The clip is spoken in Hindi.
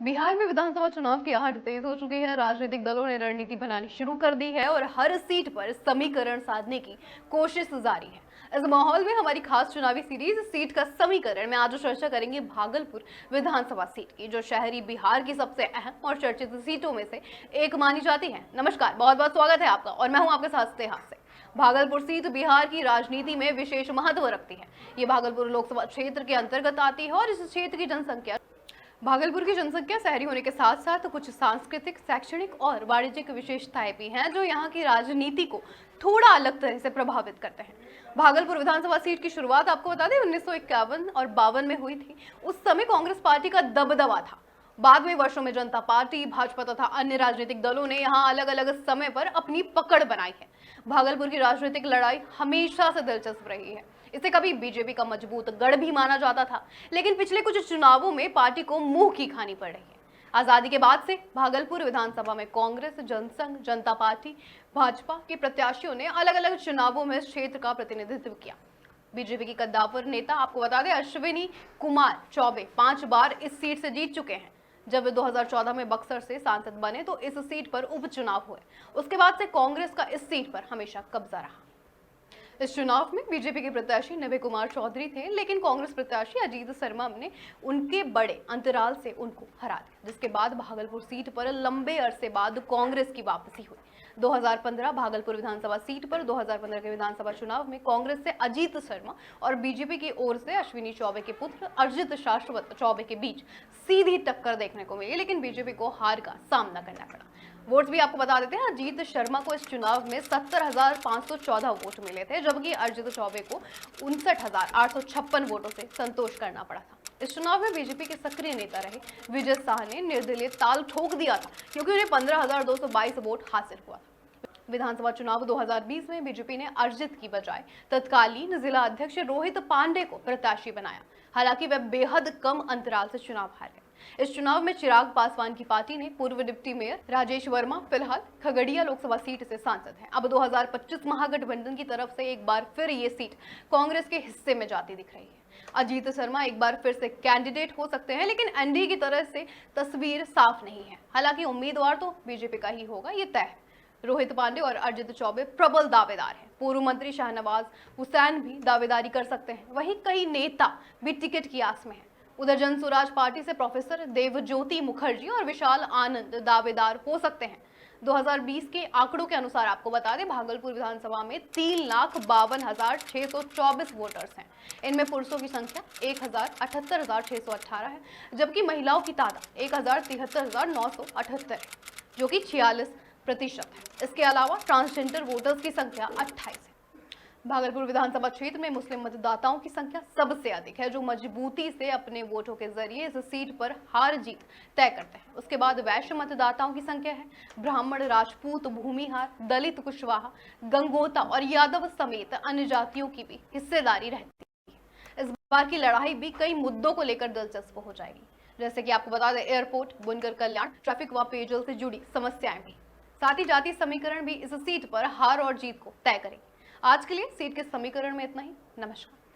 बिहार में विधानसभा चुनाव की आहट तेज हो चुकी है। राजनीतिक दलों ने रणनीति बनानी शुरू कर दी है और हर सीट पर समीकरण साधने की कोशिश जारी है। इस माहौल में हमारी खास चुनावी सीरीज सीट का समीकरण में आज चर्चा करेंगे भागलपुर विधानसभा सीट की, जो शहरी बिहार की सबसे अहम और चर्चित सीटों में से एक मानी जाती है। नमस्कार, बहुत बहुत स्वागत है आपका और मैं हूं आपके साथ स्नेहा से। भागलपुर सीट बिहार की राजनीति में विशेष महत्व रखती है। ये भागलपुर लोकसभा क्षेत्र के अंतर्गत आती है और इस क्षेत्र की जनसंख्या भागलपुर की जनसंख्या शहरी होने के साथ साथ कुछ सांस्कृतिक, शैक्षणिक और वाणिज्यिक विशेषताएं भी हैं जो यहाँ की राजनीति को थोड़ा अलग तरह से प्रभावित करते हैं। भागलपुर विधानसभा सीट की शुरुआत आपको बता दें 1951 और 52 में हुई थी। उस समय कांग्रेस पार्टी का दबदबा था। बाद में वर्षों में जनता पार्टी, भाजपा तथा अन्य राजनीतिक दलों ने यहाँ अलग अलग समय पर अपनी पकड़ बनाई है। भागलपुर की राजनीतिक लड़ाई हमेशा से दिलचस्प रही है। इसे कभी बीजेपी का मजबूत गढ़ भी माना जाता था, लेकिन पिछले कुछ चुनावों में पार्टी को मुंह की खानी पड़ रही है। आजादी के बाद से भागलपुर विधानसभा में कांग्रेस, जनसंघ, जनता पार्टी, भाजपा के प्रत्याशियों ने अलग अलग चुनावों में इस क्षेत्र का प्रतिनिधित्व किया। बीजेपी की कद्दावर नेता आपको बता दें अश्विनी कुमार चौबे 5 बार इस सीट से जीत चुके हैं। जब वे 2014 में बक्सर से सांसद बने तो इस सीट पर उपचुनाव हुए। उसके बाद से कांग्रेस का इस सीट पर हमेशा कब्जा रहा। इस चुनाव में बीजेपी के प्रत्याशी नवे कुमार चौधरी थे, लेकिन कांग्रेस प्रत्याशी अजीत शर्मा ने उनके बड़े अंतराल से उनको हरा दिया, जिसके बाद भागलपुर सीट पर लंबे अरसे बाद कांग्रेस की वापसी हुई। 2015 भागलपुर विधानसभा सीट पर 2015 के विधानसभा चुनाव में कांग्रेस से अजीत शर्मा और बीजेपी की ओर से अश्विनी चौबे के पुत्र अर्जित शाश्वत चौबे के बीच सीधी टक्कर देखने को मिली, लेकिन बीजेपी को हार का सामना करना पड़ा। वोट भी आपको बता देते हैं, अजीत शर्मा को इस चुनाव में 70,514 वोट मिले थे, जबकि अर्जित चौबे को 59,856 वोटों से संतोष करना पड़ा था। इस चुनाव में बीजेपी के सक्रिय नेता रहे विजय शाह ने निर्दलीय ताल ठोक दिया था, क्योंकि उन्हें 15,222 वोट हासिल हुआ था। विधानसभा चुनाव 2020 में बीजेपी ने अर्जित की बजाय तत्कालीन जिला अध्यक्ष रोहित पांडे को प्रत्याशी बनाया। हालांकि वह बेहद कम अंतराल से चुनाव हार गए। इस चुनाव में चिराग पासवान की पार्टी ने पूर्व डिप्टी मेयर राजेश वर्मा फिलहाल खगड़िया लोकसभा सीट से सांसद हैं। अब 2025 महागठबंधन की तरफ से एक बार फिर ये सीट कांग्रेस के हिस्से में जाती दिख रही है। अजीत शर्मा एक बार फिर से कैंडिडेट हो सकते हैं, लेकिन एनडीए की तरफ से तस्वीर साफ नहीं है। हालांकि उम्मीदवार तो बीजेपी का ही होगा, ये तय है। रोहित पांडे और अर्जित चौबे प्रबल दावेदार हैं। पूर्व मंत्री शाहनवाज हुसैन भी दावेदारी कर सकते हैं। वहीं कई नेता भी टिकट की आस में हैं। उधर जन स्वराज पार्टी से प्रोफेसर देवज्योति मुखर्जी और विशाल आनंद दावेदार हो सकते हैं। 2020 के आंकड़ों के अनुसार आपको बता दें, भागलपुर विधानसभा में 3,52,624 वोटर्स हैं। इनमें पुरुषों की संख्या 1,78,618 है, जबकि महिलाओं की तादाद 1,73,978 है, जो कि 46% है। इसके अलावा ट्रांसजेंडर वोटर्स की संख्या 28 है। भागलपुर विधानसभा क्षेत्र में मुस्लिम मतदाताओं की संख्या सबसे अधिक है, जो मजबूती से अपने वोटों के जरिए इस सीट पर हार जीत तय करते हैं। उसके बाद वैश्य मतदाताओं की संख्या है। ब्राह्मण, राजपूत, भूमिहार, दलित, कुशवाहा, गंगोता और यादव समेत अन्य जातियों की भी हिस्सेदारी रहती है। इस बार की लड़ाई भी कई मुद्दों को लेकर दिलचस्प हो जाएगी, जैसे कि आपको बता दें एयरपोर्ट, बुनकर कल्याण, ट्रैफिक व पेयजल से जुड़ी समस्याएं भी। साथ ही जातीय समीकरण भी इस सीट पर हार और जीत को तय करेगी। आज के लिए सीट के समीकरण में इतना ही। नमस्कार।